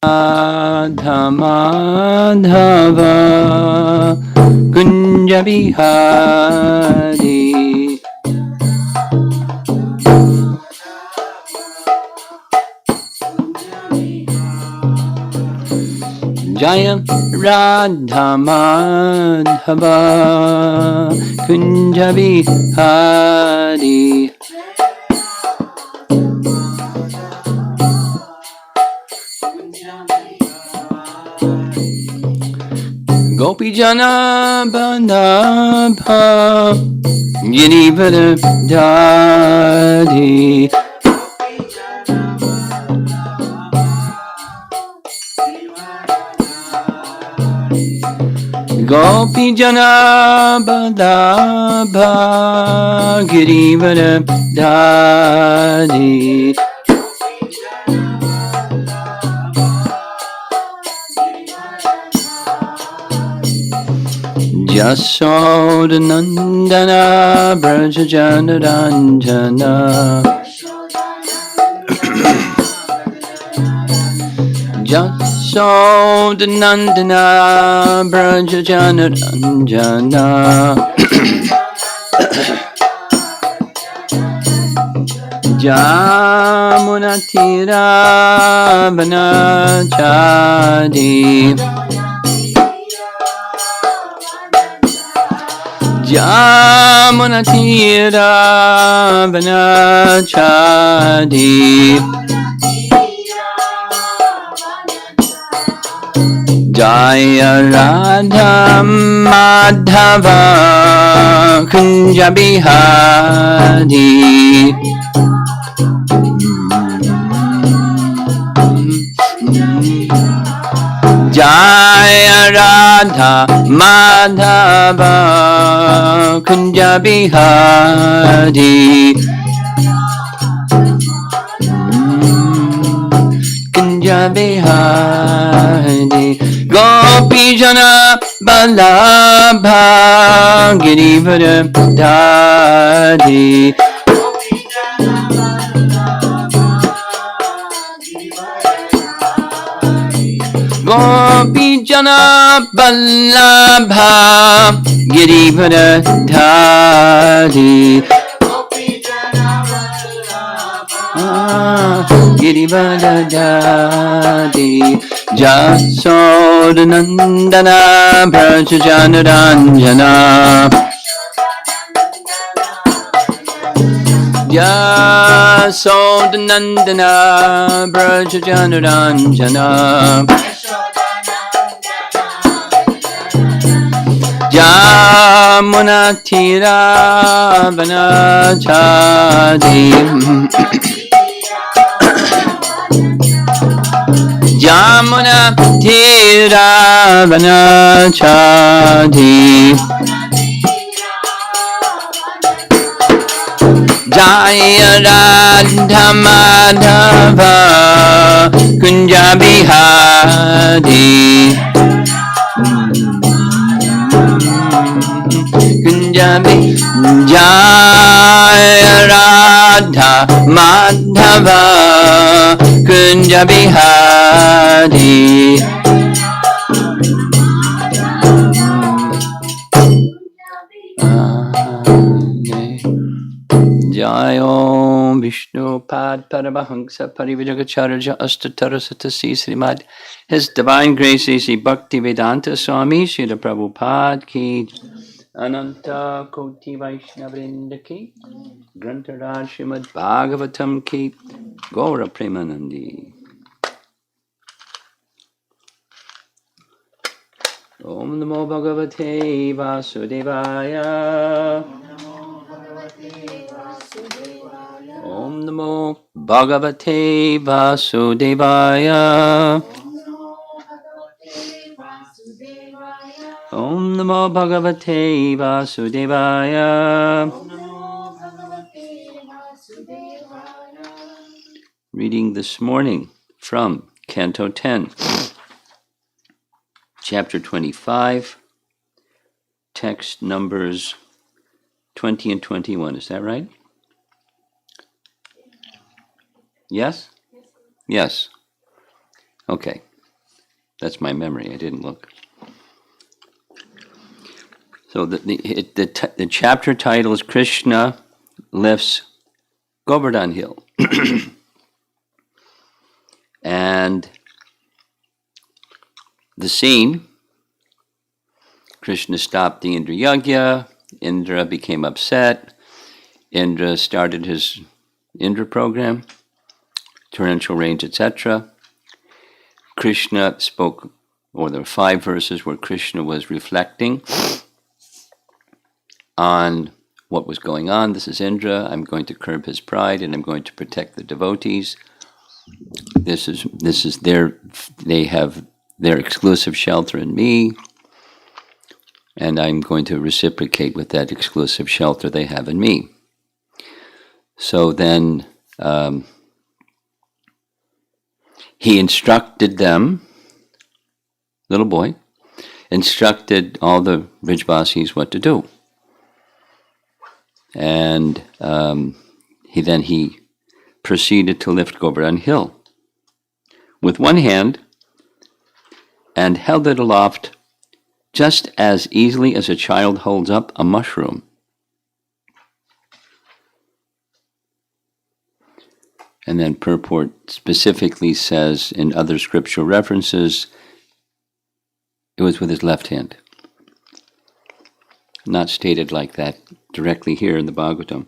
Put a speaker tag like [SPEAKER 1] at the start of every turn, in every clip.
[SPEAKER 1] Madhava Kunja Bihari Jaya Radha Madhava Kunja Bihari Gopi Jana Bandha Girivara Dhari Gopi Jana Bandha Girivara Dhari Jasoda Nandana Braja Jana Ranjana Jasoda Nandana Braja Jana Ranjana Jamuna Tira Vanachadi Jamuna Tira Vanachadi Jaya Radha Madhava Kunja Bihari Jaya Radha Madhava Kunja Bihari Kunja Bihari Gopi Jana Vallabha Girivara Dhari Gopi Jana Vallabha Girivara Dhari Girivara Dhari Jasoda Nandana Braja Jana Ranjana Jasoda Nandana Braja Jana Ranjana Jamuna Tira Vanachadi Jamuna Tira Vanachadi Jaya Radha Madhava Kunja Bihari Kunjabi Jaya Radha Madhava Kunja Bihari Jayo Vishnu Pad Paramahansa Parivijagacharya Astatarasatasi Srimad His Divine Grace A.C. Bhakti Vedanta Swami Srila Prabhupada Ki Ananta Koti Vaishnavrinda Ki Grantaraj Srimad Bhagavatam Ki Gaura Premanandi Om Namo Bhagavate Vasudevaya Om Namo Bhagavate Vasudevaya Om Namo Bhagavate Vasudevaya Reading this morning from Canto 10, Chapter 25, text numbers 20 and 21. Is that right? Yes? Yes. Okay. That's my memory. I didn't look. So the chapter title is Krishna Lifts Govardhan Hill. And the scene, Krishna stopped the Indra Yagya. Indra became upset. Indra started his Indra program, torrential rains, etc. Krishna spoke, or there were 5 verses where Krishna was reflecting on what was going on. This is Indra. I'm going to curb his pride, and I'm going to protect the devotees. This is they have their exclusive shelter in me, and I'm going to reciprocate with that exclusive shelter they have in me. So then he instructed them, little boy, instructed all the Vrijbasis what to do. And he proceeded to lift Govardhan Hill with one hand and held it aloft just as easily as a child holds up a mushroom. And then purport specifically says in other scriptural references, it was with his left hand. Not stated like that directly here in the Bhagavatam.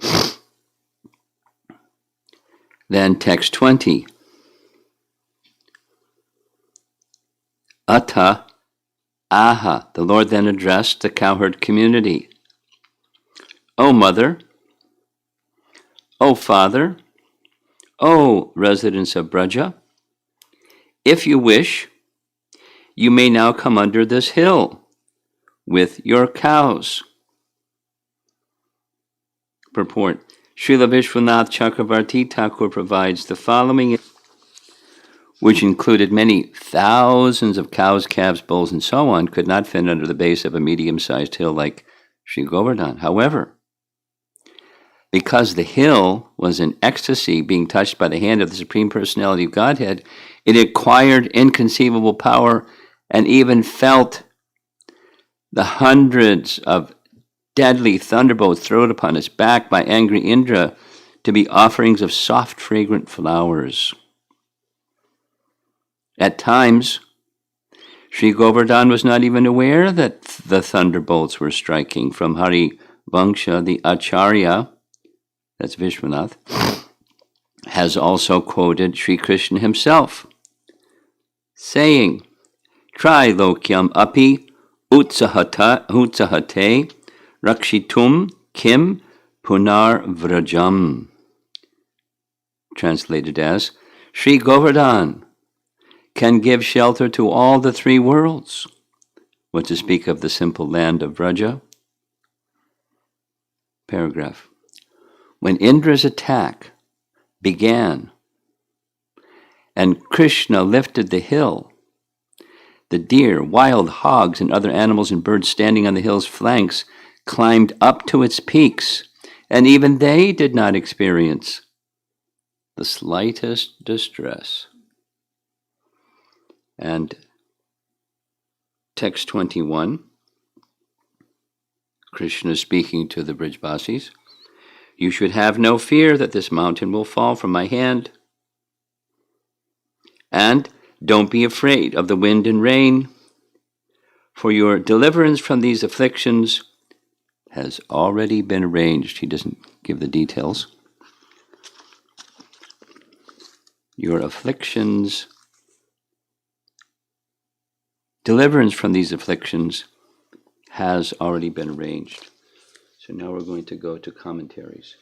[SPEAKER 1] Then text 20. Ata aha, the Lord then addressed the cowherd community. O mother, O father, O residents of Braja, if you wish, you may now come under this hill with your cows. Purport. Srila Vishwanath Chakravarti Thakur provides the following, which included many thousands of cows, calves, bulls, and so on, could not fit under the base of a medium-sized hill like Sri Govardhan. However, because the hill was in ecstasy, being touched by the hand of the Supreme Personality of Godhead, it acquired inconceivable power and even felt the hundreds of deadly thunderbolts thrown upon its back by angry Indra to be offerings of soft, fragrant flowers. At times, Sri Govardhan was not even aware that the thunderbolts were striking. From Hari Vangsha, the Acharya, that's Vishwanath, has also quoted Sri Krishna himself, saying, Trilokyam api utsahate rakshitum kim punar vrajam. Translated as, Sri Govardhan can give shelter to all the 3 worlds. What to speak of the simple land of Vraja? Paragraph. When Indra's attack began and Krishna lifted the hill, the deer, wild hogs, and other animals and birds standing on the hill's flanks climbed up to its peaks, and even they did not experience the slightest distress. And text 21, Krishna speaking to the Vrijbasis, you should have no fear that this mountain will fall from my hand. And don't be afraid of the wind and rain, for your deliverance from these afflictions has already been arranged. He doesn't give the details. Your afflictions, deliverance from these afflictions has already been arranged. So now we're going to go to commentaries.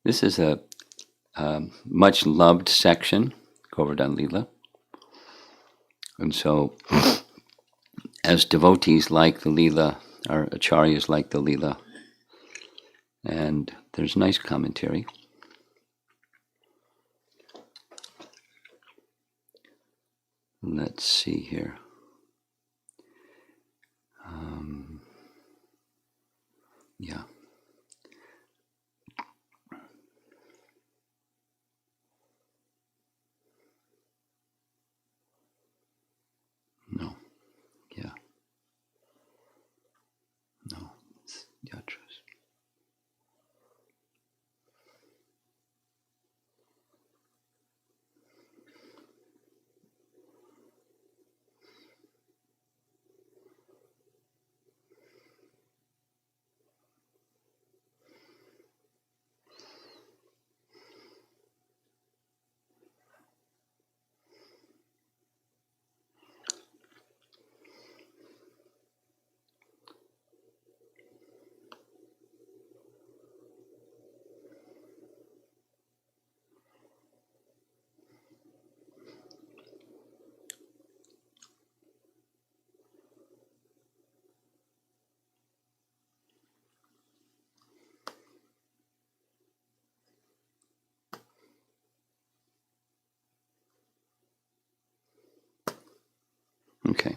[SPEAKER 1] This is a much loved section, Govardhan Leela. And so, as devotees like the Leela, our acharyas like the Leela, and there's nice commentary. Let's see here. Yeah. No. Yeah. No. It's yatras. Okay.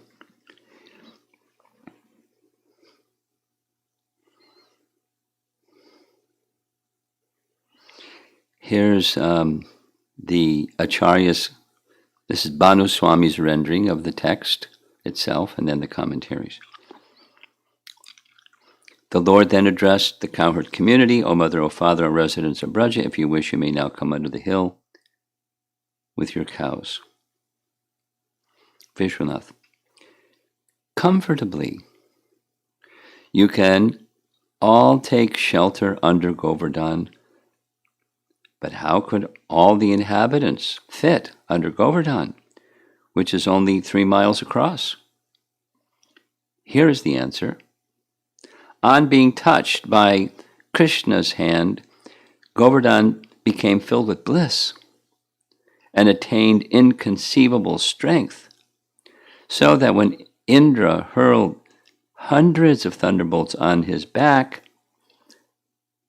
[SPEAKER 1] Here's the Acharya's, this is Bhanu Swami's rendering of the text itself, and then the commentaries. The Lord then addressed the cowherd community, O mother, O father, O residents of Braja, if you wish, you may now come under the hill with your cows. Vishwanath, comfortably, you can all take shelter under Govardhan, but how could all the inhabitants fit under Govardhan, which is only 3 miles across? Here is the answer. On being touched by Krishna's hand, Govardhan became filled with bliss and attained inconceivable strength, so that when Indra hurled hundreds of thunderbolts on his back,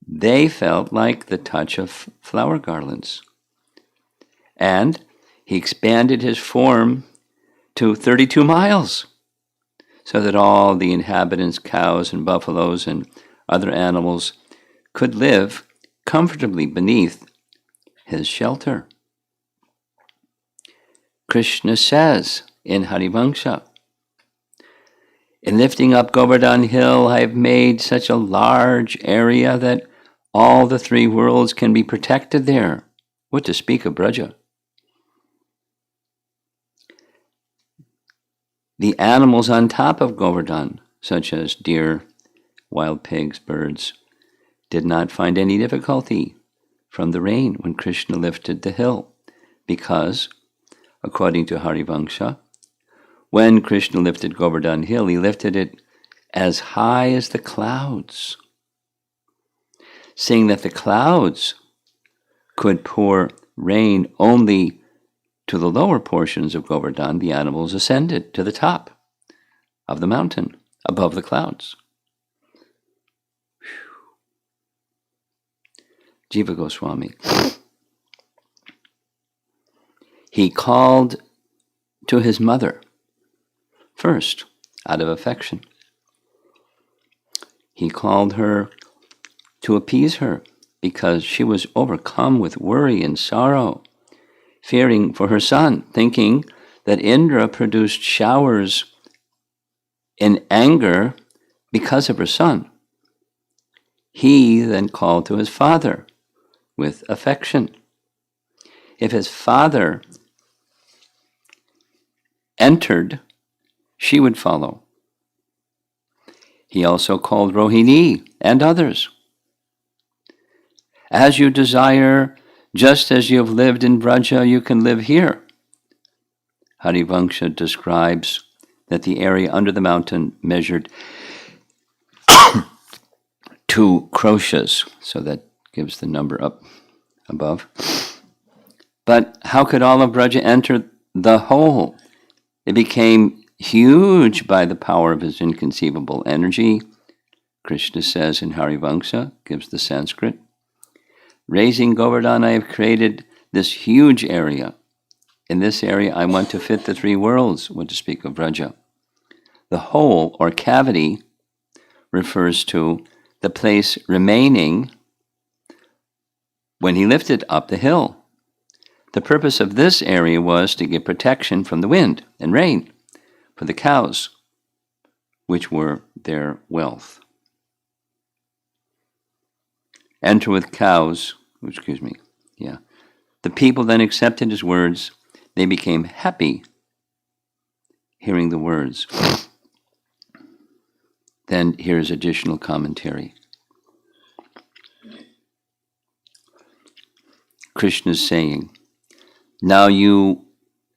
[SPEAKER 1] they felt like the touch of flower garlands. And he expanded his form to 32 miles, so that all the inhabitants, cows and buffaloes and other animals, could live comfortably beneath his shelter. Krishna says in Harivangsha, in lifting up Govardhan Hill, I have made such a large area that all the 3 worlds can be protected there. What to speak of Braja? The animals on top of Govardhan, such as deer, wild pigs, birds, did not find any difficulty from the rain when Krishna lifted the hill, because, according to Harivangsha, when Krishna lifted Govardhan Hill, he lifted it as high as the clouds, seeing that the clouds could pour rain only to the lower portions of Govardhan. The animals ascended to the top of the mountain, above the clouds. Jiva Goswami. He called to his mother first, out of affection. He called her to appease her because she was overcome with worry and sorrow, fearing for her son, thinking that Indra produced showers in anger because of her son. He then called to his father with affection. If his father entered, she would follow. He also called Rohini and others. As you desire, just as you have lived in Braja, you can live here. Harivangsha describes that the area under the mountain measured 2 kroshas, so that gives the number up above. But how could all of Braja enter the whole? It became huge by the power of his inconceivable energy. Krishna says in Harivangsha, gives the Sanskrit, raising Govardhan, I have created this huge area. In this area, I want to fit the 3 worlds, what to speak of Braja. The hole or cavity refers to the place remaining when he lifted up the hill. The purpose of this area was to give protection from the wind and rain for the cows, which were their wealth. Enter with cows, The people then accepted his words. They became happy hearing the words. Then here's additional commentary. Krishna's saying, now you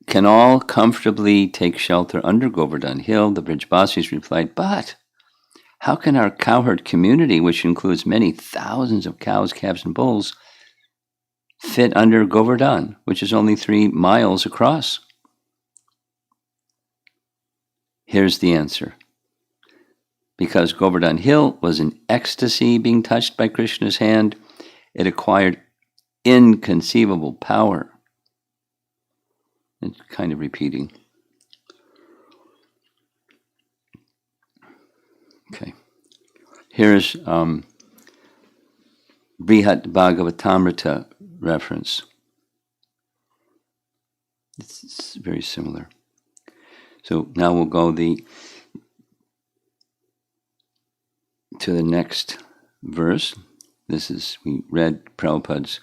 [SPEAKER 1] can all comfortably take shelter under Govardhan Hill. The Brijbasis replied, but how can our cowherd community, which includes many thousands of cows, calves, and bulls, fit under Govardhan, which is only 3 miles across? Here's the answer. Because Govardhan Hill was in ecstasy being touched by Krishna's hand, it acquired inconceivable power. It's kind of repeating. Okay. Here's Brihat Bhagavatamrita reference. It's very similar. So now we'll go to the next verse. We read Prabhupada's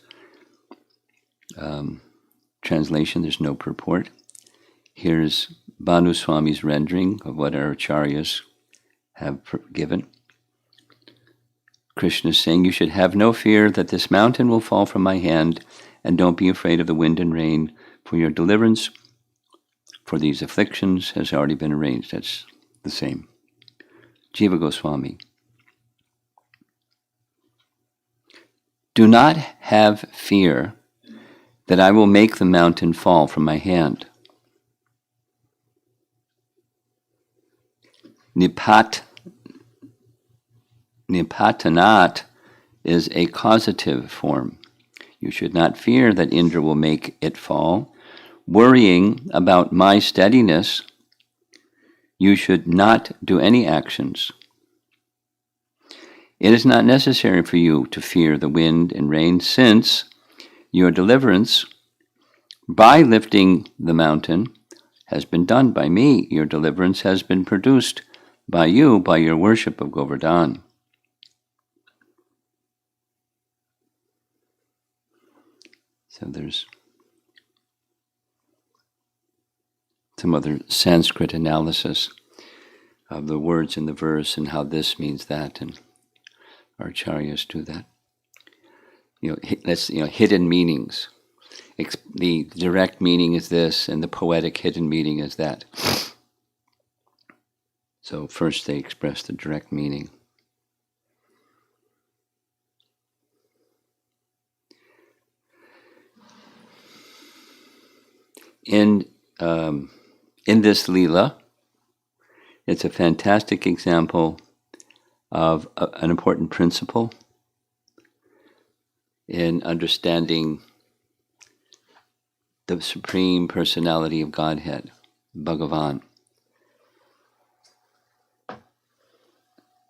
[SPEAKER 1] translation. There's no purport. Here's Bhanu Swami's rendering of what our acharyas have given. Krishna is saying, you should have no fear that this mountain will fall from my hand, and don't be afraid of the wind and rain, for your deliverance for these afflictions has already been arranged. That's the same. Jiva Goswami. Do not have fear that I will make the mountain fall from my hand. Nipatanat is a causative form. You should not fear that Indra will make it fall. Worrying about my steadiness, you should not do any actions. It is not necessary for you to fear the wind and rain, since your deliverance by lifting the mountain has been done by me. Your deliverance has been produced by you, by your worship of Govardhan. So there's some other Sanskrit analysis of the words in the verse and how this means that, and our acharyas do that. Hidden meanings. The direct meaning is this, and the poetic hidden meaning is that. So first they express the direct meaning. In this Leela, it's a fantastic example of an important principle in understanding the Supreme Personality of Godhead, Bhagavan.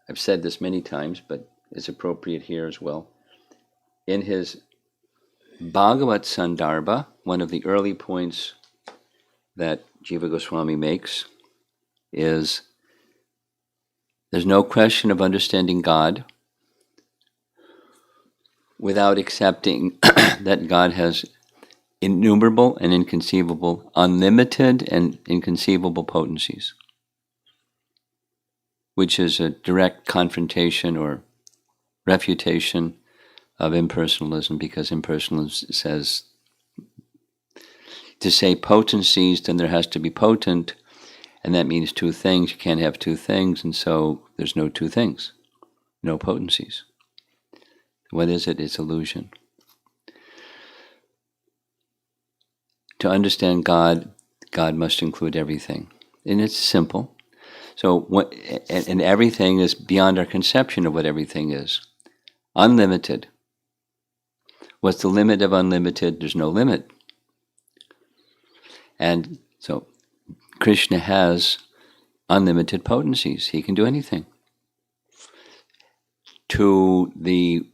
[SPEAKER 1] I've said this many times, but it's appropriate here as well. In his Bhagavat Sandarbha, one of the early points that Jiva Goswami makes is there's no question of understanding God without accepting that God has innumerable and inconceivable, unlimited and inconceivable potencies, which is a direct confrontation or refutation of impersonalism, because impersonalism says to say potencies, then there has to be potent, and that means two things. You can't have two things, and so there's no two things, no potencies. What is it? It's illusion. To understand God, God must include everything. And it's simple. So, and everything is beyond our conception of what everything is. Unlimited. What's the limit of unlimited? There's no limit. And so Krishna has unlimited potencies. He can do anything. to the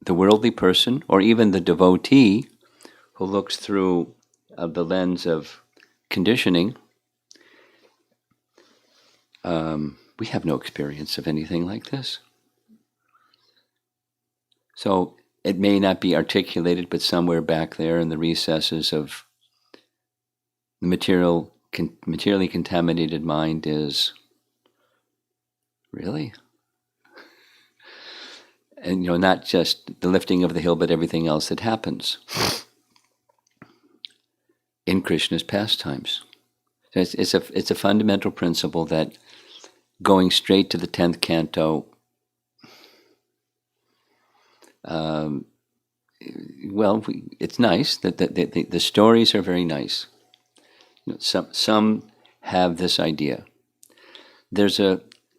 [SPEAKER 1] worldly person, or even the devotee who looks through the lens of conditioning, we have no experience of anything like this. So it may not be articulated, but somewhere back there in the recesses of the materially contaminated mind is, really? And not just the lifting of the hill, but everything else that happens in Krishna's pastimes. So it's a fundamental principle that going straight to the 10th canto, it's nice that the stories are very nice. Some have this idea. There's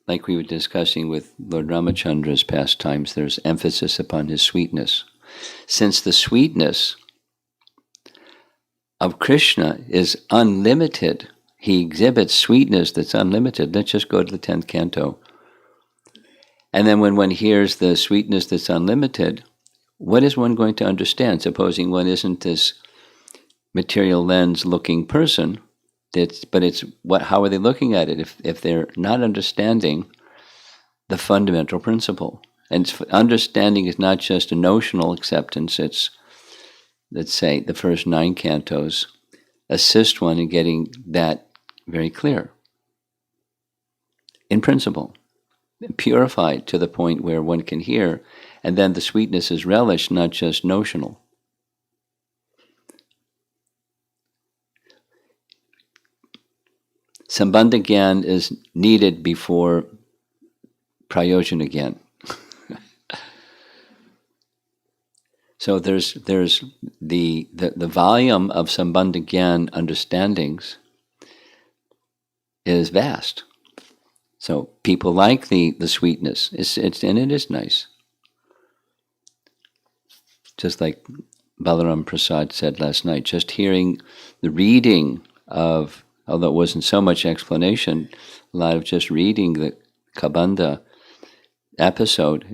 [SPEAKER 1] like we were discussing with Lord Ramachandra's pastimes, there's emphasis upon his sweetness. Since the sweetness of Krishna is unlimited, he exhibits sweetness that's unlimited. Let's just go to the 10th canto. And then when one hears the sweetness that's unlimited, what is one going to understand? Supposing one isn't this material lens looking person, how are they looking at it if they're not understanding the fundamental principle? And understanding is not just a notional acceptance. It's, let's say, the first 9 cantos assist one in getting that very clear in principle, purified to the point where one can hear, and then the sweetness is relished, not just notional. Sambandha Gyan is needed before Prayojana Gyan. So there's the volume of Sambandha Gyan understandings is vast. So people like the sweetness. And it is nice. Just like Balaram Prasad said last night, just hearing the reading of, although it wasn't so much explanation, a lot of just reading the Kabandha episode,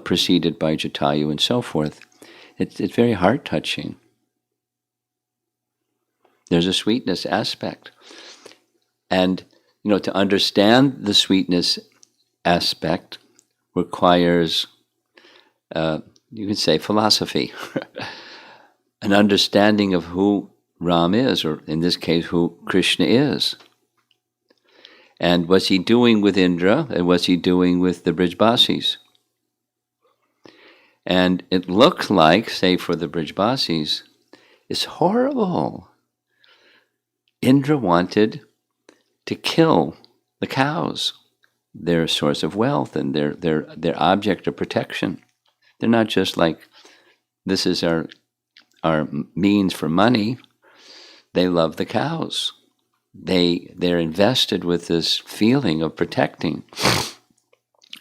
[SPEAKER 1] preceded by Jatayu and so forth, it's very heart-touching. There's a sweetness aspect. And, to understand the sweetness aspect requires, you could say, philosophy, an understanding of who Ram is, or in this case, who Krishna is. And what's he doing with Indra, and what's he doing with the Brijbasis? And it looks like, say for the Brijbasis, it's horrible. Indra wanted to kill the cows, their source of wealth and their object of protection. They're not just like, this is our means for money. They love the cows. They're invested with this feeling of protecting.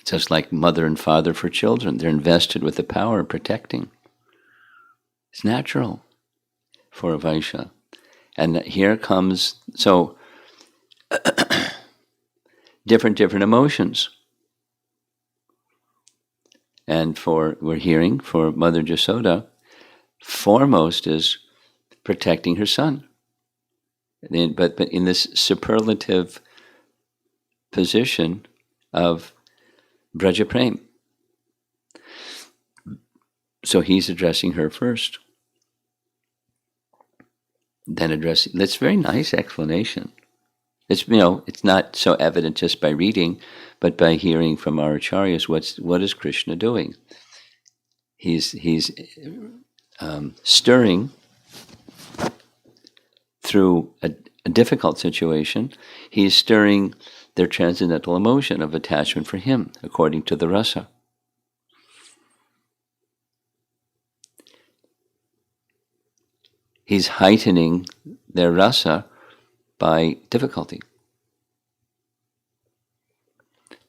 [SPEAKER 1] Just like mother and father for children, they're invested with the power of protecting. It's natural for a Vaishya. And here comes, so, different emotions. And we're hearing, for Mother Jasoda, foremost is protecting her son. But in this superlative position of Braja Prem. So he's addressing her first. Then addressing, that's a very nice explanation. It's, it's not so evident just by reading, but by hearing from our acharyas, what is Krishna doing? He's stirring through a difficult situation. He's stirring their transcendental emotion of attachment for him, according to the rasa. He's heightening their rasa by difficulty.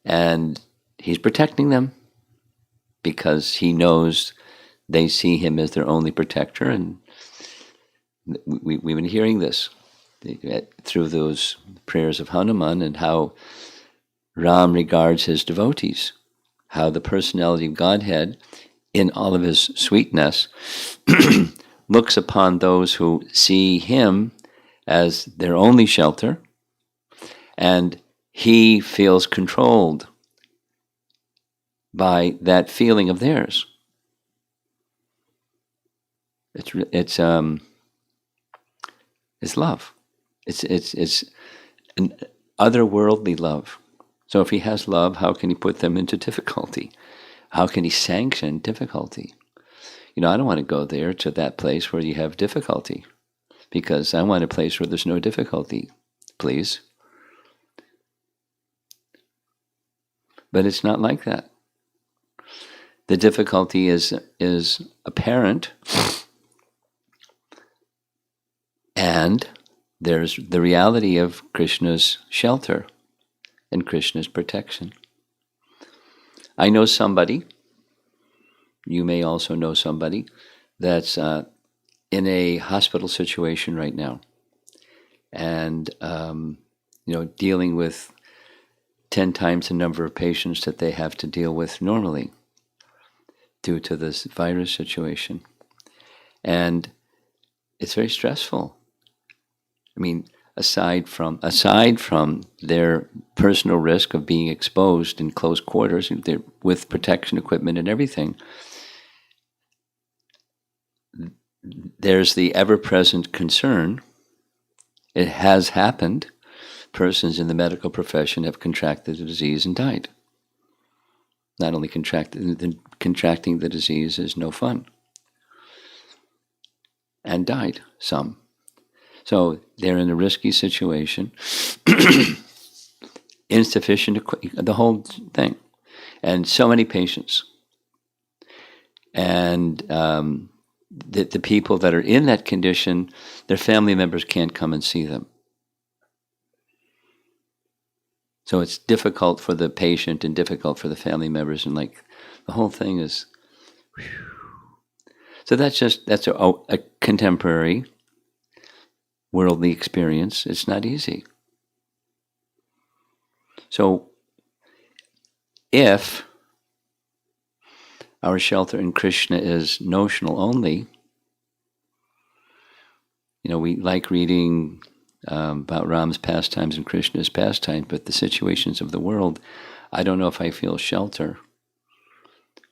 [SPEAKER 1] And he's protecting them because he knows they see him as their only protector. And we've been hearing this through those prayers of Hanuman, and how Ram regards his devotees, how the personality of Godhead, in all of his sweetness, looks upon those who see him as their only shelter, and he feels controlled by that feeling of theirs. It's love. It's an otherworldly love. So if he has love, how can he put them into difficulty? How can he sanction difficulty? I don't want to go there to that place where you have difficulty, because I want a place where there's no difficulty, please. But it's not like that. The difficulty is apparent, and there's the reality of Krishna's shelter and Krishna's protection. I know somebody, you may also know somebody, that's in a hospital situation right now, and dealing with 10 times the number of patients that they have to deal with normally due to this virus situation. And it's very stressful. I mean, aside from their personal risk of being exposed in close quarters with protection equipment and everything, there's the ever-present concern. It has happened. Persons in the medical profession have contracted the disease and died. Not only contracting the disease is no fun. And died, some. So they're in a risky situation. Insufficient the whole thing. And so many patients. And the people that are in that condition, their family members can't come and see them. So it's difficult for the patient and difficult for the family members, and the whole thing is. Whew. So that's a contemporary worldly experience. It's not easy. So if our shelter in Krishna is notional only, we like reading about Ram's pastimes and Krishna's pastimes, but the situations of the world, I don't know if I feel shelter.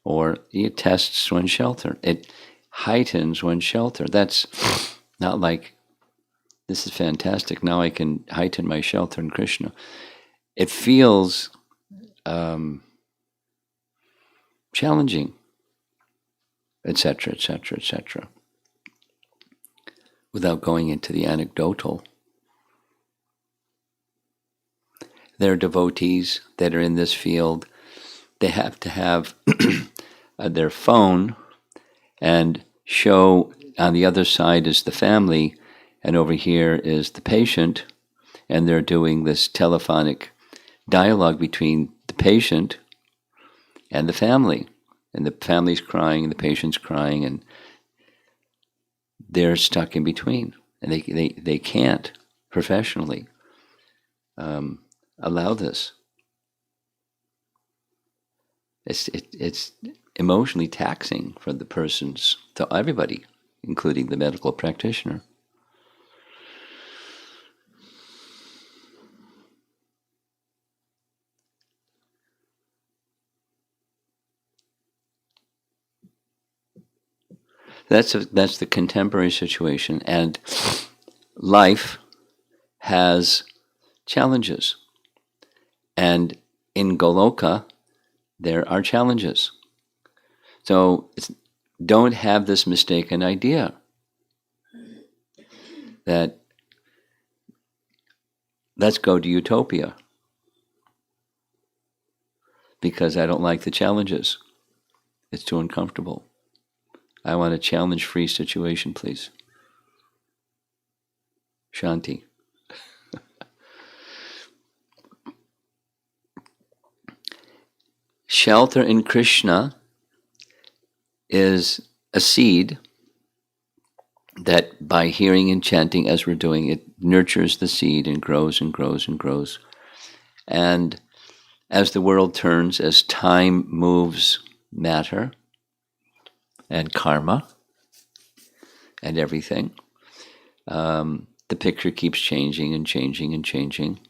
[SPEAKER 1] Or it tests one's shelter. It heightens one's shelter. That's not like, this is fantastic, now I can heighten my shelter in Krishna. It feels challenging, etc., etc., etc. Without going into the anecdotal, there are devotees that are in this field. They have to have their phone and show on the other side is the family, and over here is the patient, and they're doing this telephonic dialogue between the patient and the family, and the family's crying and the patient's crying, and they're stuck in between, and they can't professionally allow this. It's emotionally taxing for the persons, to everybody, including the medical practitioner. That's the contemporary situation, and life has challenges, and in Goloka there are challenges. So don't have this mistaken idea that let's go to utopia because I don't like the challenges. It's too uncomfortable. I want a challenge-free situation, please. Shanti. Shelter in Krishna is a seed that by hearing and chanting as we're doing, it nurtures the seed and grows and grows and grows. And as the world turns, as time moves matter and karma and everything, the picture keeps changing and changing and changing.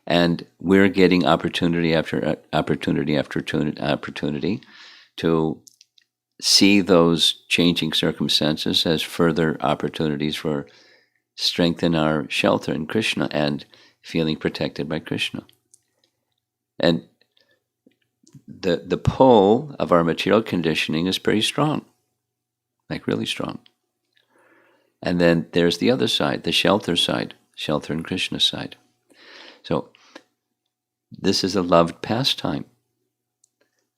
[SPEAKER 1] And we're getting opportunity after opportunity after opportunity to see those changing circumstances as further opportunities for strengthen our shelter in Krishna and feeling protected by Krishna. And the pull of our material conditioning is pretty strong, like really strong. And then there's the other side, the shelter side, shelter in Krishna side. So this is a loved pastime.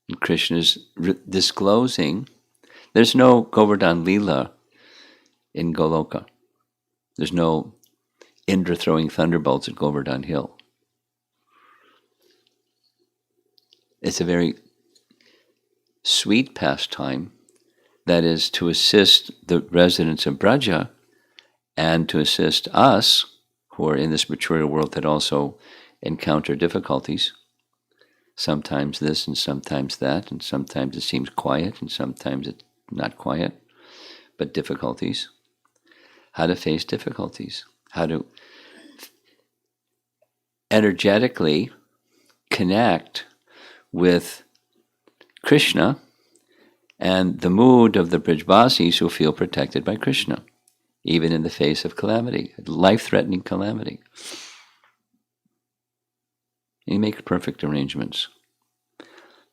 [SPEAKER 1] And Krishna is disclosing, there's no Govardhan Leela in Goloka. There's no Indra throwing thunderbolts at Govardhan Hill. It's a very sweet pastime that is to assist the residents of Braja and to assist us who are in this material world that also encounter difficulties. Sometimes this and sometimes that, and sometimes it seems quiet and sometimes it's not quiet, but difficulties. How to face difficulties, how to energetically connect with Krishna and the mood of the Brijvasis who feel protected by Krishna, even in the face of calamity, life-threatening calamity. He makes perfect arrangements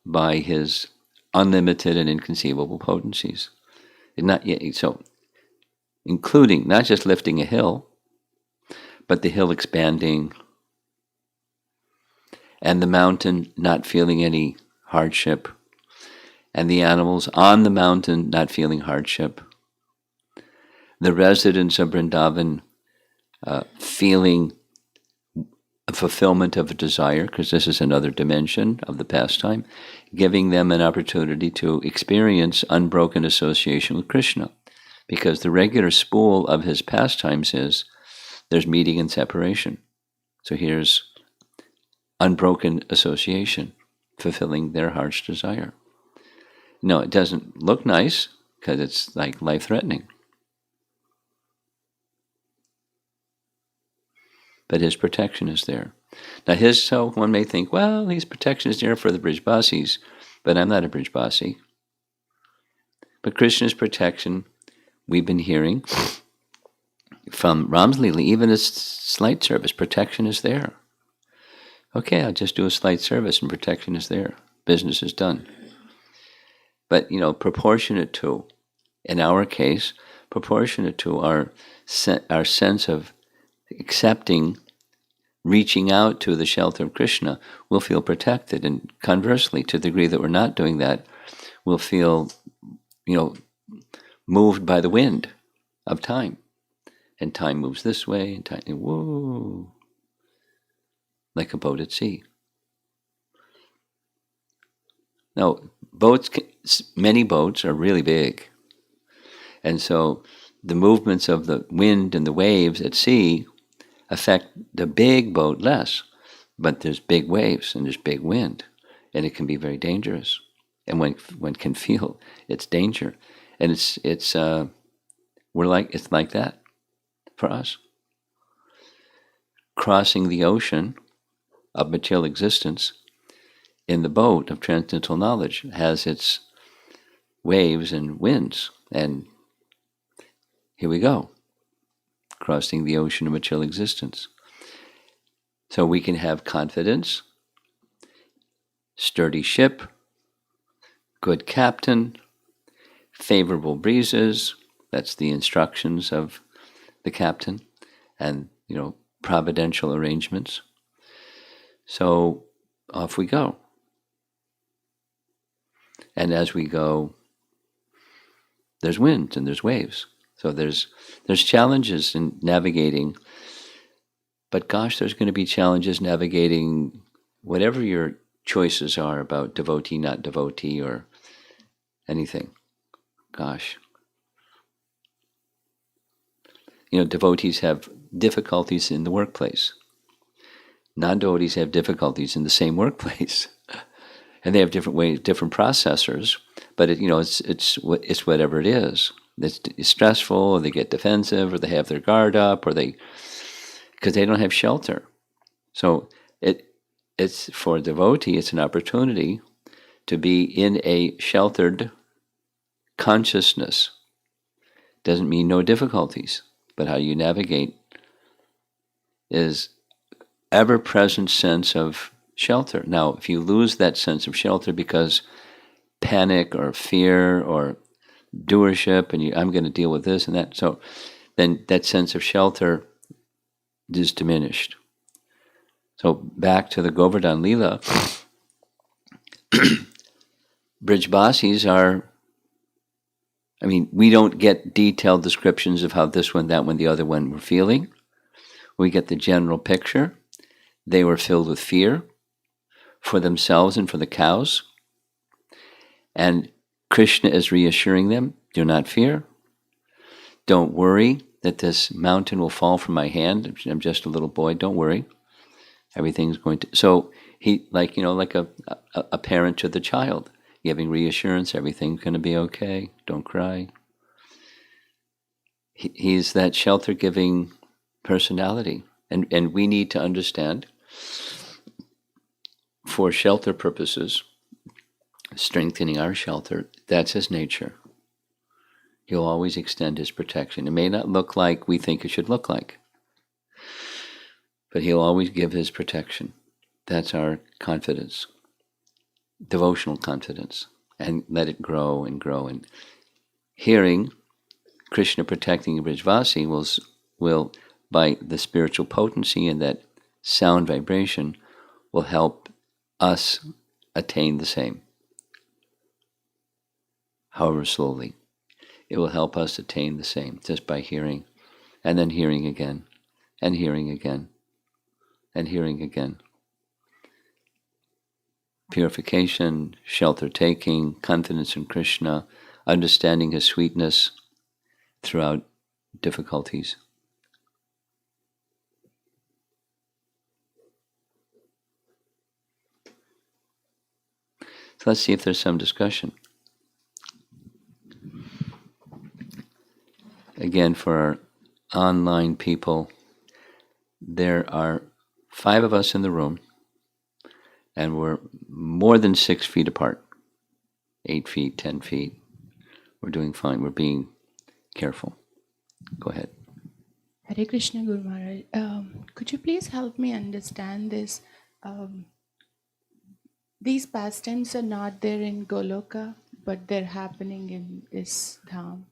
[SPEAKER 1] by his unlimited and inconceivable potencies. So, including not just lifting a hill, but the hill expanding and the mountain not feeling any hardship, and the animals on the mountain not feeling hardship, the residents of Vrindavan feeling a fulfillment of a desire, because this is another dimension of the pastime, giving them an opportunity to experience unbroken association with Krishna. Because the regular spool of his pastimes is there's meeting and separation. So here's unbroken association, fulfilling their heart's desire. No, it doesn't look nice because it's like life-threatening. But his protection is there. Now so one may think, well, his protection is there for the Brijbasis, but I'm not a Brijbasi. But Krishna's protection, we've been hearing from Ram's Leela, even a slight service, protection is there. Okay, I'll just do a slight service and protection is there. Business is done. But, proportionate to, in our case, proportionate to our sense of accepting, reaching out to the shelter of Krishna, we'll feel protected. And conversely, to the degree that we're not doing that, we'll feel, moved by the wind of time. And time moves this way, and time, whoa, like a boat at sea. Now, many boats are really big. And so the movements of the wind and the waves at sea affect the big boat less. But there's big waves and there's big wind, and it can be very dangerous. And one can feel its danger. And it's like that for us. Crossing the ocean of material existence in the boat of transcendental knowledge has its waves and winds. And here we go, crossing the ocean of material existence. So we can have confidence, sturdy ship, good captain, favorable breezes, that's the instructions of the captain, and, providential arrangements. So off we go. And as we go, there's winds and there's waves. So there's challenges in navigating, but gosh, there's going to be challenges navigating whatever your choices are about devotee, not devotee, or anything. Gosh. Devotees have difficulties in the workplace, Non-devotees have difficulties in the same workplace, and they have different ways, different processors. But it's whatever it is. It's stressful, or they get defensive, or they have their guard up, or because they don't have shelter. So it's for a devotee. It's an opportunity to be in a sheltered consciousness. Doesn't mean no difficulties, but how you navigate is ever-present sense of shelter. Now, if you lose that sense of shelter because panic or fear or doership, and I'm going to deal with this and that, so then that sense of shelter is diminished. So back to the Govardhan Leela, Brijbasis are, we don't get detailed descriptions of how this one, that one, the other one were feeling. We get the general picture. They were filled with fear for themselves and for the cows. And Krishna is reassuring them, do not fear. Don't worry that this mountain will fall from my hand. I'm just a little boy. Don't worry. Everything's going to... So he, like a parent to the child, giving reassurance, everything's going to be okay. Don't cry. He's that shelter-giving personality. And we need to understand, for shelter purposes, strengthening our shelter, that's his nature. He'll always extend his protection. It may not look like we think it should look like, but he'll always give his protection. That's our confidence, devotional confidence, and let it grow and grow. And hearing Krishna protecting Brijvasi will, by the spiritual potency and that sound vibration, will help us attain the same. However slowly, it will help us attain the same just by hearing, and then hearing again, and hearing again, and hearing again. Purification, shelter-taking, confidence in Krishna, understanding his sweetness throughout difficulties. So let's see if there's some discussion. Again, for our online people, there are 5 of us in the room, and we're more than 6 feet apart. 8 feet, 10 feet. We're doing fine. We're being careful. Go ahead.
[SPEAKER 2] Hare Krishna, Guru Maharaj. Could you please help me understand this? These pastimes are not there in Goloka, but they're happening in this dham.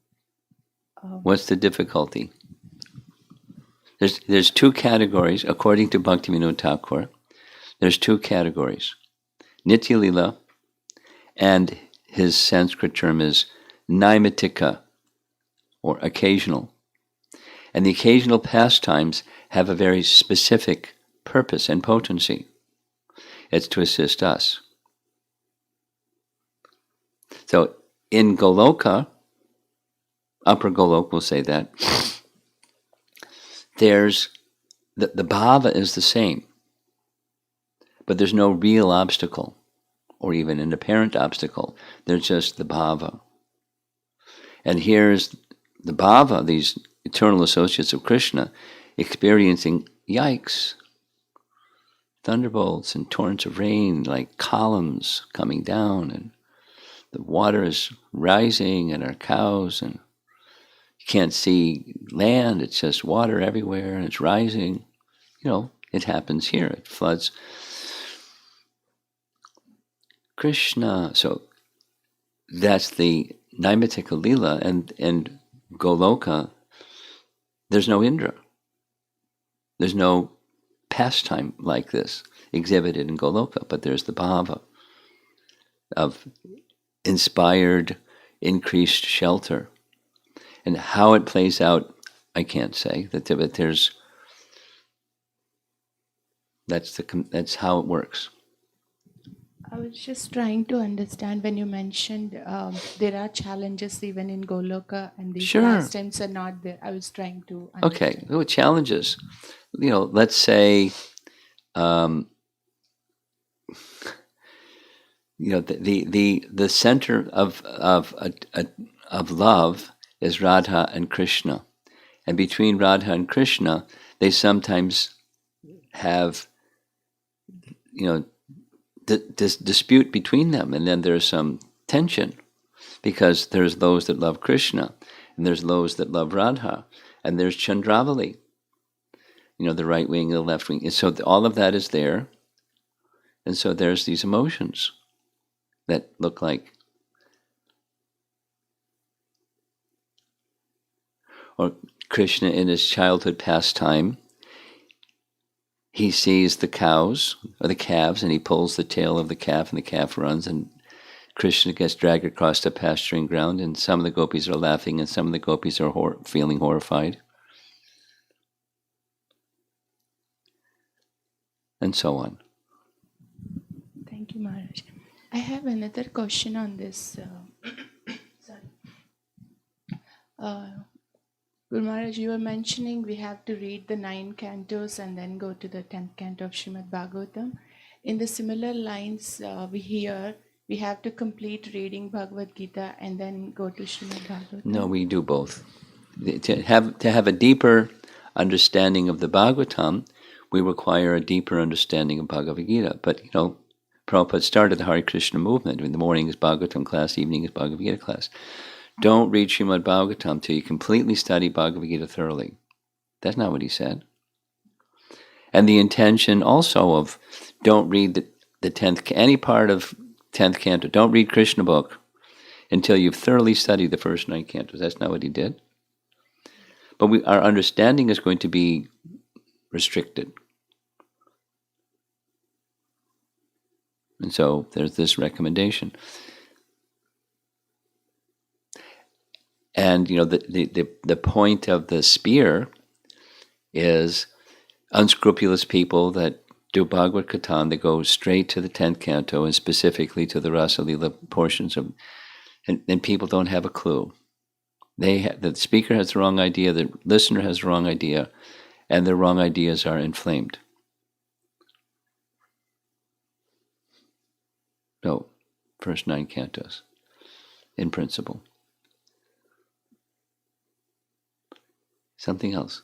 [SPEAKER 1] What's the difficulty? There's 2 categories, according to Bhaktivinoda Thakur. There's 2 categories. Nitya Lila, and his Sanskrit term is Naimatika, or occasional. And the occasional pastimes have a very specific purpose and potency. It's to assist us. So in Goloka, Upper Golok will say that, there's the bhava is the same, but there's no real obstacle or even an apparent obstacle. There's just the bhava. And here's the bhava, these eternal associates of Krishna, experiencing yikes, thunderbolts and torrents of rain like columns coming down, and the water is rising, and our cows, and you can't see land, it's just water everywhere, and it's rising. It happens here, it floods. Krishna, so that's the Naimatika Lila, and Goloka, there's no Indra. There's no pastime like this exhibited in Goloka, but there's the bhava of inspired, increased shelter. And how it plays out, I can't say. But that's how it works.
[SPEAKER 2] I was just trying to understand when you mentioned there are challenges even in Goloka, and these pastimes are not there. I was trying to understand.
[SPEAKER 1] Okay, challenges. Let's say um, the center of love is Radha and Krishna, and between Radha and Krishna, they sometimes have this dispute between them, and then there's some tension because there's those that love Krishna, and there's those that love Radha, and there's Chandravali, the right wing and the left wing, and so all of that is there, and so there's these emotions that look like, or Krishna in his childhood pastime, he sees the cows or the calves, and he pulls the tail of the calf, and the calf runs, and Krishna gets dragged across the pasturing ground, and some of the gopis are laughing, and some of the gopis are feeling horrified, and so on.
[SPEAKER 2] Thank you, Maharaj. I have another question on this. Sorry. Guru Maharaj, you were mentioning we have to read the 9 cantos and then go to the 10th canto of Srimad Bhagavatam. In the similar lines, we hear we have to complete reading Bhagavad Gita and then go to Srimad Bhagavatam.
[SPEAKER 1] No, we do both. To have a deeper understanding of the Bhagavatam, we require a deeper understanding of Bhagavad Gita. But, Prabhupada started the Hare Krishna movement. In the morning is Bhagavatam class, evening is Bhagavad Gita class. Don't read Srimad Bhagavatam till you completely study Bhagavad Gita thoroughly. That's not what he said. And the intention also of don't read the 10th, any part of 10th canto, don't read Krishna book until you've thoroughly studied the first 9 cantos. That's not what he did. But our understanding is going to be restricted. And so there's this recommendation. And the point of the spear is unscrupulous people that do Bhagavad Gita, they go straight to the 10th canto and specifically to the Rasa Lila portions of, and people don't have a clue. The speaker has the wrong idea, the listener has the wrong idea, and their wrong ideas are inflamed. No, first 9 cantos, in principle. Something else.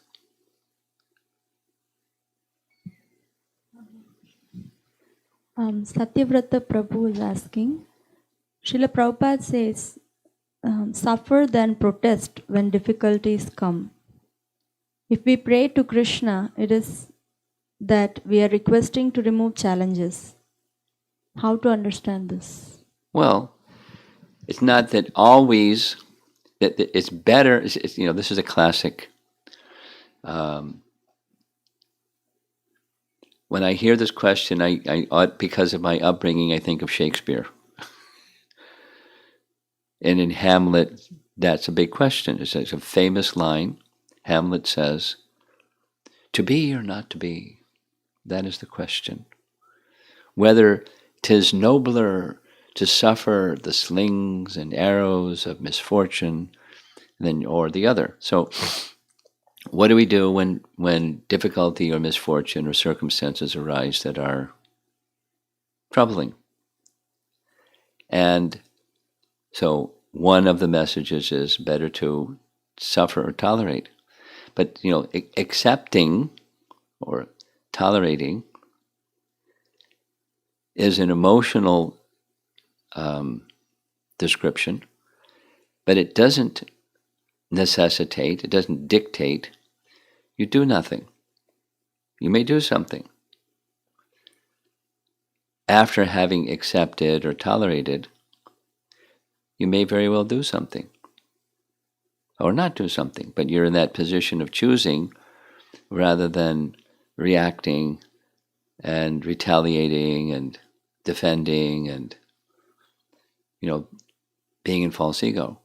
[SPEAKER 3] Satyavrata Prabhu is asking, Srila Prabhupada says, suffer then protest when difficulties come. If we pray to Krishna, it is that we are requesting to remove challenges. How to understand this?
[SPEAKER 1] Well, it's not that always, that it's better, this is a classic. When I hear this question, I because of my upbringing, I think of Shakespeare. And in Hamlet, that's a big question. It's a famous line. Hamlet says, "To be or not to be, that is the question. Whether 'tis nobler to suffer the slings and arrows of misfortune than or the other." So what do we do when difficulty or misfortune or circumstances arise that are troubling? And so one of the messages is better to suffer or tolerate. But, accepting or tolerating is an emotional description, but it doesn't necessitate, it doesn't dictate. You do nothing. You may do something. After having accepted or tolerated, you may very well do something or not do something, but you're in that position of choosing rather than reacting and retaliating and defending and, being in false ego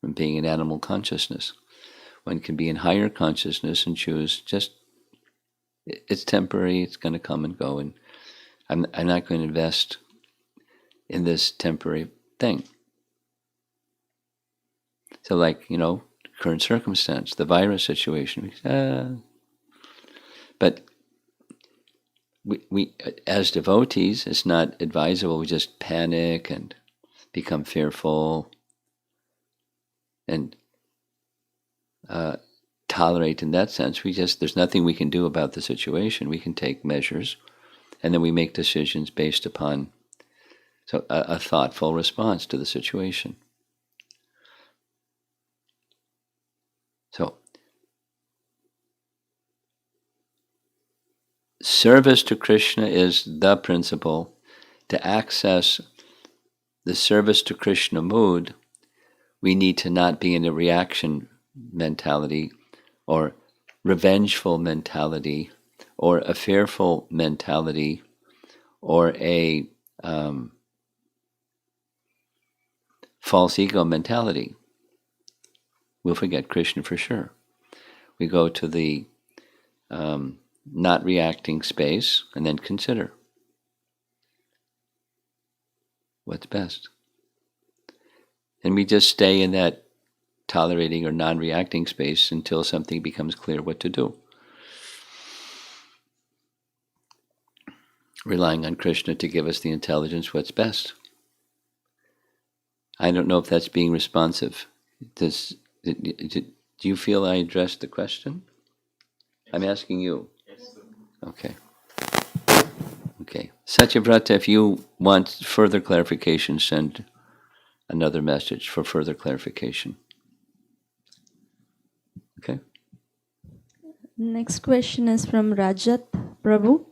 [SPEAKER 1] and being in animal consciousness. One can be in higher consciousness and choose just, it's temporary, it's going to come and go, and I'm not going to invest in this temporary thing. So like, current circumstance, the virus situation, but we as devotees, it's not advisable we just panic and become fearful and tolerate in that sense. There's nothing we can do about the situation. We can take measures, and then we make decisions based upon a thoughtful response to the situation. So, service to Krishna is the principle. To access the service to Krishna mood, we need to not be in a reaction mentality or revengeful mentality or a fearful mentality or a false ego mentality. We'll forget Krishna for sure. We go to the not reacting space and then consider what's best. And we just stay in that tolerating or non-reacting space until something becomes clear what to do. Relying on Krishna to give us the intelligence what's best. I don't know if that's being responsive. Do you feel I addressed the question? I'm asking you. Okay. Okay. Satyavrata, if you want further clarification, send another message for further clarification. Okay.
[SPEAKER 3] Next question is from Rajat Prabhu.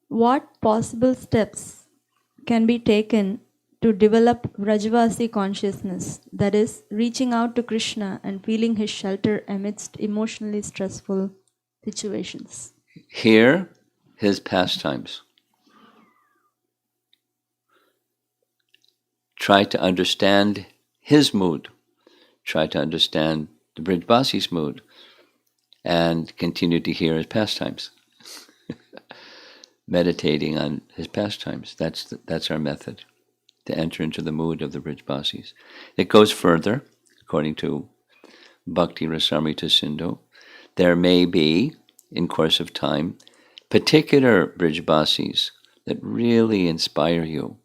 [SPEAKER 3] What possible steps can be taken to develop Vrajavasi consciousness, that is, reaching out to Krishna and feeling his shelter amidst emotionally stressful situations?
[SPEAKER 1] Hear his pastimes. Try to understand his mood. Try to understand the Brijbasi's mood and continue to hear his pastimes. Meditating on his pastimes. That's our method, to enter into the mood of the Brijbasis. It goes further, according to Bhakti Rasamrita Sindhu. There may be, in course of time, particular Brijbasis that really inspire you.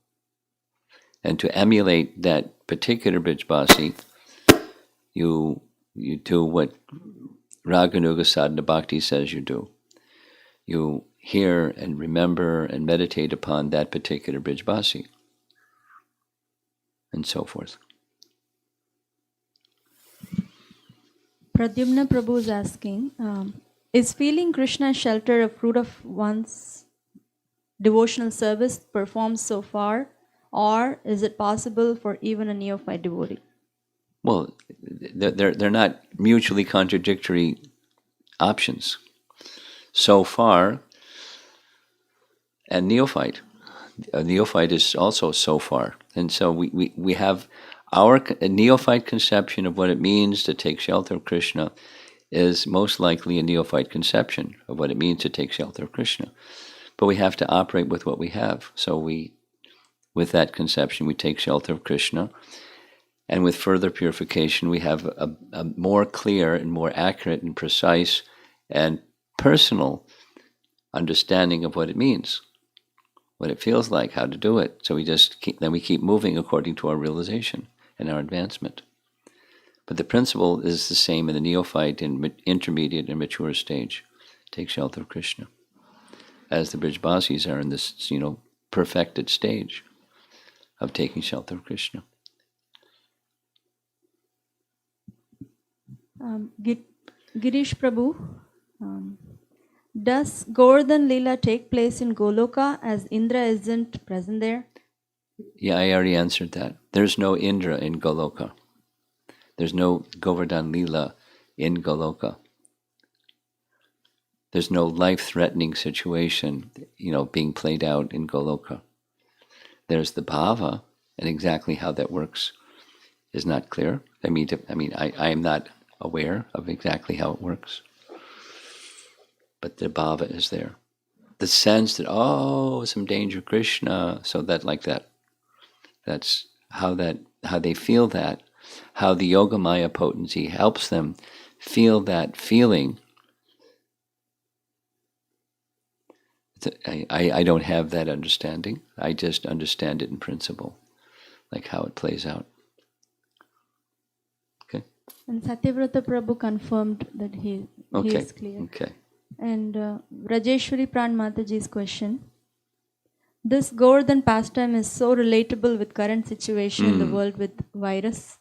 [SPEAKER 1] And to emulate that particular Brijbasi, you do what Raganuga Sadhana Bhakti says you do. You hear and remember and meditate upon that particular Brijbasi, and so forth.
[SPEAKER 3] Pradyumna Prabhu is asking, is feeling Krishna's shelter a fruit of one's devotional service performed so far, or is it possible for even a neophyte devotee?
[SPEAKER 1] Well, they're not mutually contradictory options. So far, and neophyte. A neophyte is also so far. And so we have our neophyte conception of what it means to take shelter of Krishna is most likely a neophyte conception of what it means to take shelter of Krishna. But we have to operate with what we have. So with that conception, we take shelter of Krishna. And with further purification, we have a more clear and more accurate and precise and personal understanding of what it means, what it feels like, how to do it. So we keep moving according to our realization and our advancement. But the principle is the same in the neophyte and intermediate and mature stage. Take shelter of Krishna. As the Brijbasis are in this, perfected stage of taking shelter of Krishna.
[SPEAKER 3] Girish Prabhu, does Govardhan Leela take place in Goloka as Indra isn't present there?
[SPEAKER 1] Yeah, I already answered that. There's no Indra in Goloka. There's no Govardhan Leela in Goloka. There's no life-threatening situation, being played out in Goloka. There's the bhava, and exactly how that works is not clear. I am not aware of exactly how it works. But the bhava is there. The sense that, some danger, Krishna, so that like that. That's how they feel that, how the Yogamaya potency helps them feel that feeling I don't have that understanding. I just understand it in principle, like how it plays out. Okay.
[SPEAKER 3] And Satyavrata Prabhu confirmed that he is clear.
[SPEAKER 1] Okay.
[SPEAKER 3] And Rajeshwari Pran Mataji's question. This Govardhan pastime is so relatable with current situation in the world with virus.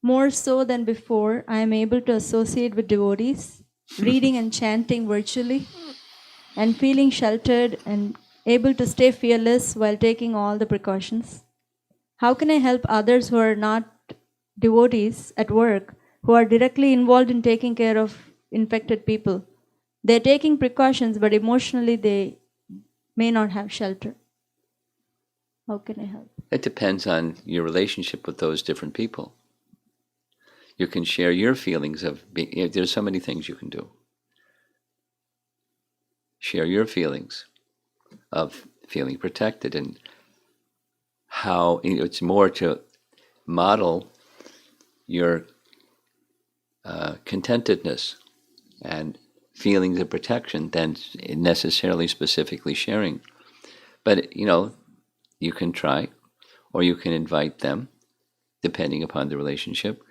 [SPEAKER 3] More so than before, I am able to associate with devotees, reading and chanting virtually, and feeling sheltered and able to stay fearless while taking all the precautions. How can I help others who are not devotees at work, who are directly involved in taking care of infected people? They're taking precautions, but emotionally they may not have shelter. How can I help?
[SPEAKER 1] It depends on your relationship with those different people. You can share your feelings of being, there's so many things you can do. Share your feelings of feeling protected and how it's more to model your contentedness and feelings of protection than necessarily specifically sharing. But, you can try, or you can invite them, depending upon the relationship.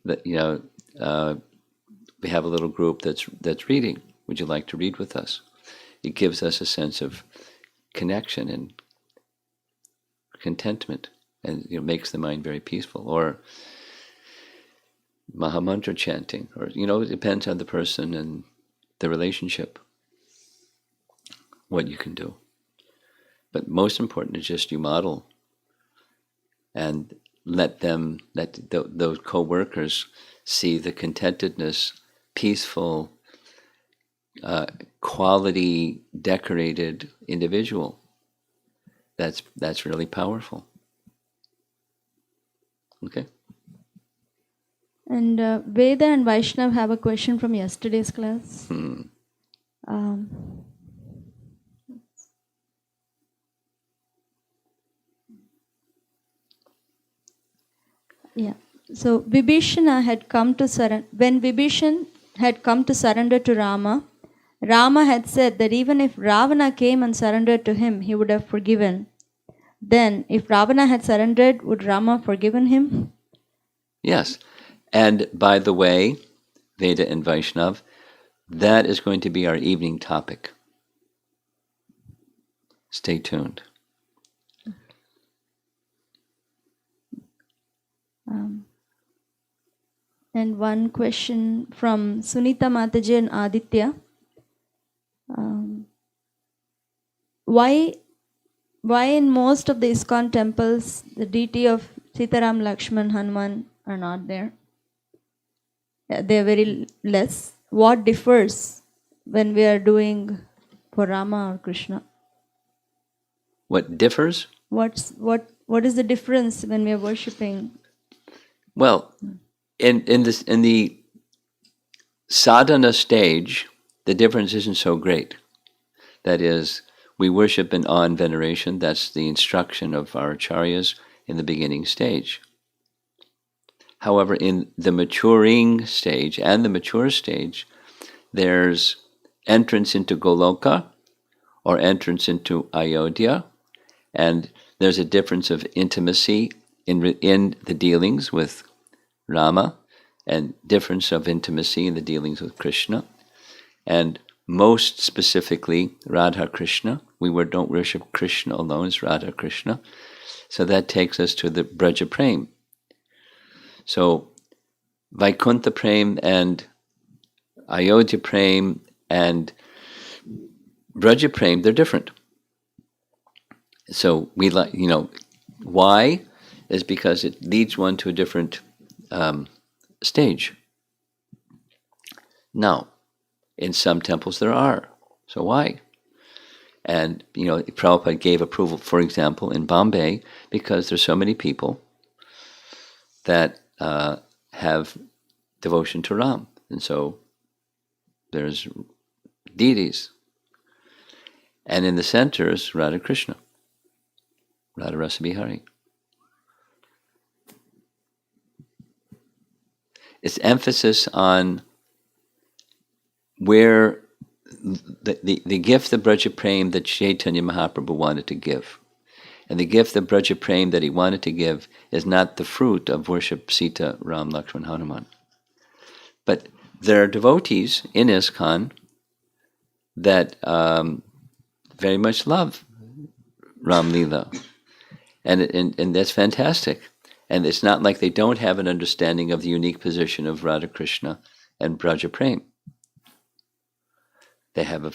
[SPEAKER 1] That we have a little group that's reading. Would you like to read with us? It gives us a sense of connection and contentment, and makes the mind very peaceful. Or Mahamantra chanting, or it depends on the person and the relationship, what you can do. But most important is just you model and let those co-workers see the contentedness, peaceful, quality, decorated individual. That's really powerful. Okay.
[SPEAKER 3] And Veda and Vaishnav have a question from yesterday's class. Yeah. So Vibhishana had come to surrender. When Vibhishan had come to surrender to Rama, Rama had said that even if Ravana came and surrendered to him, he would have forgiven. Then, if Ravana had surrendered, would Rama forgiven him?
[SPEAKER 1] Yes. And by the way, Veda and Vaishnav, that is going to be our evening topic. Stay tuned.
[SPEAKER 3] And one question from Sunita Mataji and Aditya. Why in most of the ISKCON temples the deity of Sitaram, Lakshman, Hanuman are not there? They are very less. What differs when we are doing for Rama or Krishna?
[SPEAKER 1] What differs?
[SPEAKER 3] What is the difference when we are worshipping?
[SPEAKER 1] Well, in the sadhana stage, the difference isn't so great. That is, we worship in awe and veneration. That's the instruction of our acharyas in the beginning stage. However, in the maturing stage and the mature stage, there's entrance into Goloka or entrance into Ayodhya, and there's a difference of intimacy in the dealings with Rama, and difference of intimacy in the dealings with Krishna, and most specifically Radha Krishna. We don't worship Krishna alone, it's Radha Krishna. So that takes us to the Braja Prem. So Vaikuntha Prem and Ayodhya Prem and Braja Prem, they're different. So we why is because it leads one to a different stage. Now, in some temples there are. So why? And Prabhupada gave approval, for example, in Bombay, because there's so many people that have devotion to Ram, and so there's deities. And in the center is Radha Krishna, Radha Rasa Bihari. It's emphasis on where the gift of Braja Prem that Chaitanya Mahaprabhu wanted to give. And the gift of Braja Prem that he wanted to give is not the fruit of worship Sita, Ram, Lakshman, Hanuman. But there are devotees in ISKCON that very much love Ram Lila. And that's fantastic. And it's not like they don't have an understanding of the unique position of Radha Krishna and Braja Prem. They have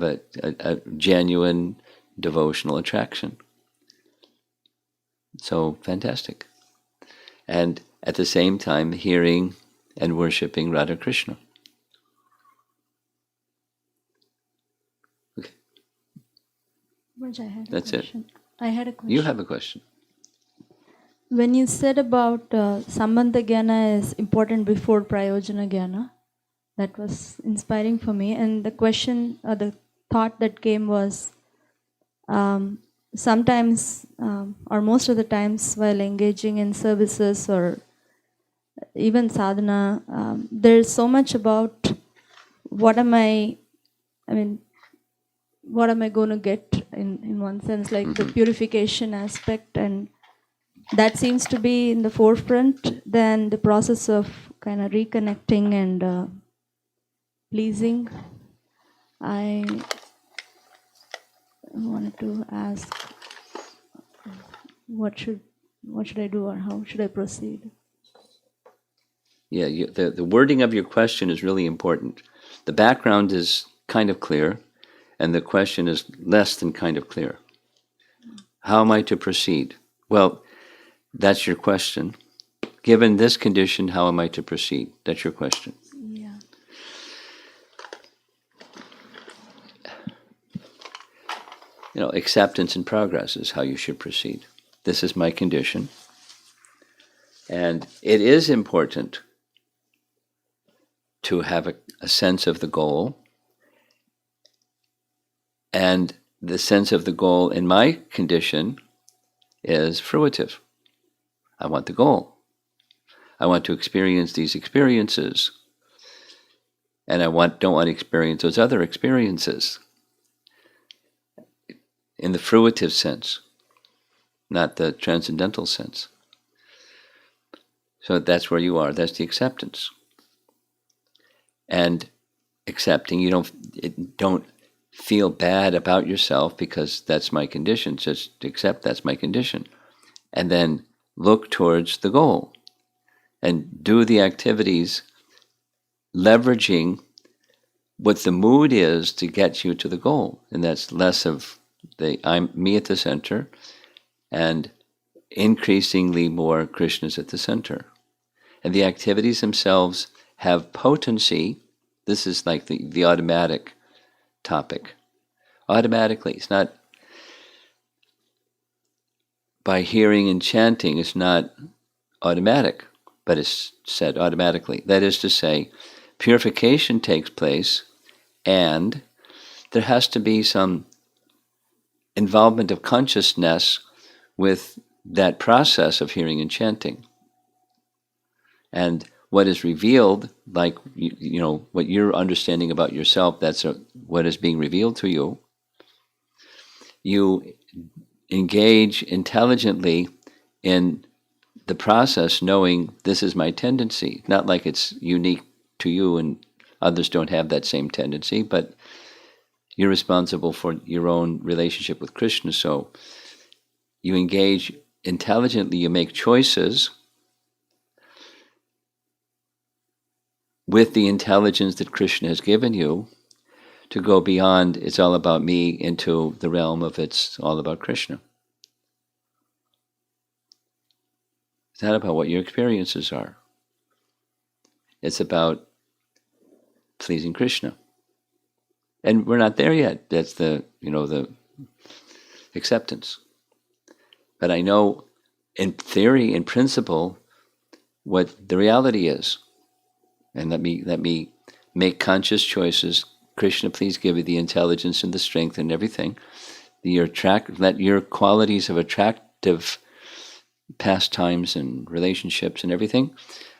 [SPEAKER 1] a genuine devotional attraction. So fantastic. And at the same time, hearing and worshipping Radha Krishna. Okay. That's it.
[SPEAKER 3] I had a question.
[SPEAKER 1] You have a question.
[SPEAKER 3] When you said about Sambandha Gyana is important before Prayojana Gyana, that was inspiring for me. And the question, or the thought that came was, sometimes, or most of the times while engaging in services or even sadhana, there's so much about what am I going to get in one sense, like the purification aspect, and that seems to be in the forefront than the process of kind of reconnecting and pleasing. I wanted to ask, what should I do, or how should I proceed?
[SPEAKER 1] Yeah, the wording of your question is really important. The background is kind of clear, and the question is less than kind of clear. How am I to proceed? Well, that's your question. Given this condition, how am I to proceed? That's your question.
[SPEAKER 3] Yeah.
[SPEAKER 1] Acceptance and progress is how you should proceed. This is my condition. And it is important to have a sense of the goal. And the sense of the goal in my condition is fruitive. I want the goal. I want to experience these experiences. And I don't want to experience those other experiences. In the fruitive sense, not the transcendental sense. So that's where you are. That's the acceptance. And accepting, you don't feel bad about yourself because that's my condition. Just accept that's my condition. And then look towards the goal. And do the activities leveraging what the mood is to get you to the goal. And that's less of I'm me at the center, and increasingly more Krishna's at the center. And the activities themselves have potency. This is like the automatic topic. Automatically, it's not by hearing and chanting, it's not automatic, but it's said automatically. That is to say, purification takes place, and there has to be some involvement of consciousness with that process of hearing and chanting. And what is revealed, like what you're understanding about yourself, that's what is being revealed to you. You engage intelligently in the process, knowing this is my tendency. Not like it's unique to you and others don't have that same tendency, but you're responsible for your own relationship with Krishna. So you engage intelligently, you make choices with the intelligence that Krishna has given you to go beyond it's all about me into the realm of it's all about Krishna. It's not about what your experiences are. It's about pleasing Krishna. And we're not there yet. That's the acceptance. But I know in theory, in principle, what the reality is. And let me make conscious choices. Krishna, please give me the intelligence and the strength and everything. Let your qualities of attractive pastimes and relationships and everything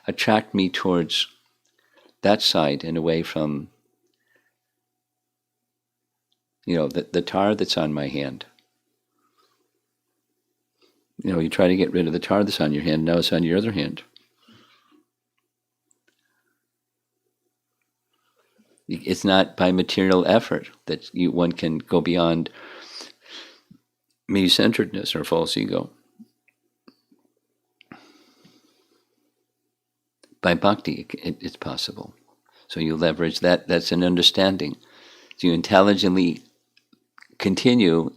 [SPEAKER 1] attract me towards that side and away from the tar that's on my hand. You try to get rid of the tar that's on your hand, now it's on your other hand. It's not by material effort that one can go beyond me-centeredness or false ego. By bhakti, it's possible. So you leverage that. That's an understanding. So you intelligently continue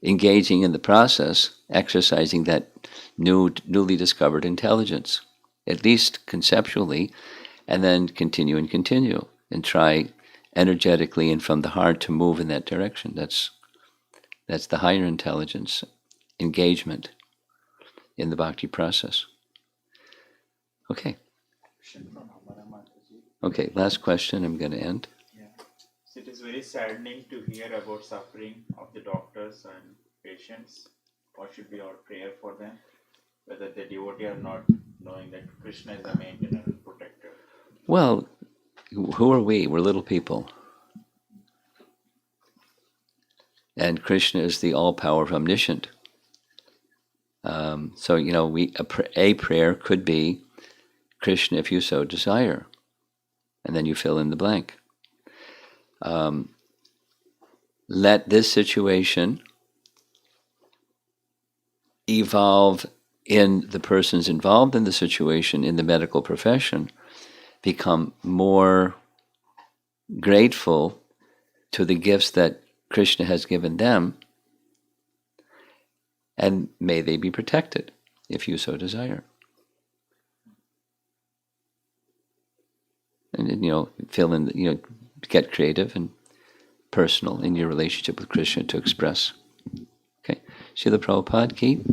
[SPEAKER 1] engaging in the process, exercising that newly discovered intelligence, at least conceptually, and then continue and try energetically and from the heart to move in that direction. That's the higher intelligence engagement in the bhakti process. Okay. Okay, last question, I'm going to end.
[SPEAKER 4] Yeah. So it is very saddening to hear about suffering of the doctors and patients. What should be our prayer for them? Whether they're devotee or not, knowing that Krishna is the maintainer and protector.
[SPEAKER 1] Well, who are we? We're little people. And Krishna is the all-powerful omniscient. So, a prayer could be, Krishna, if you so desire. And then you fill in the blank. Let this situation evolve in the persons involved in the situation, in the medical profession, become more grateful to the gifts that Krishna has given them, and may they be protected, if you so desire. And fill in, get creative and personal in your relationship with Krishna to express. Okay, Srila Prabhupada ki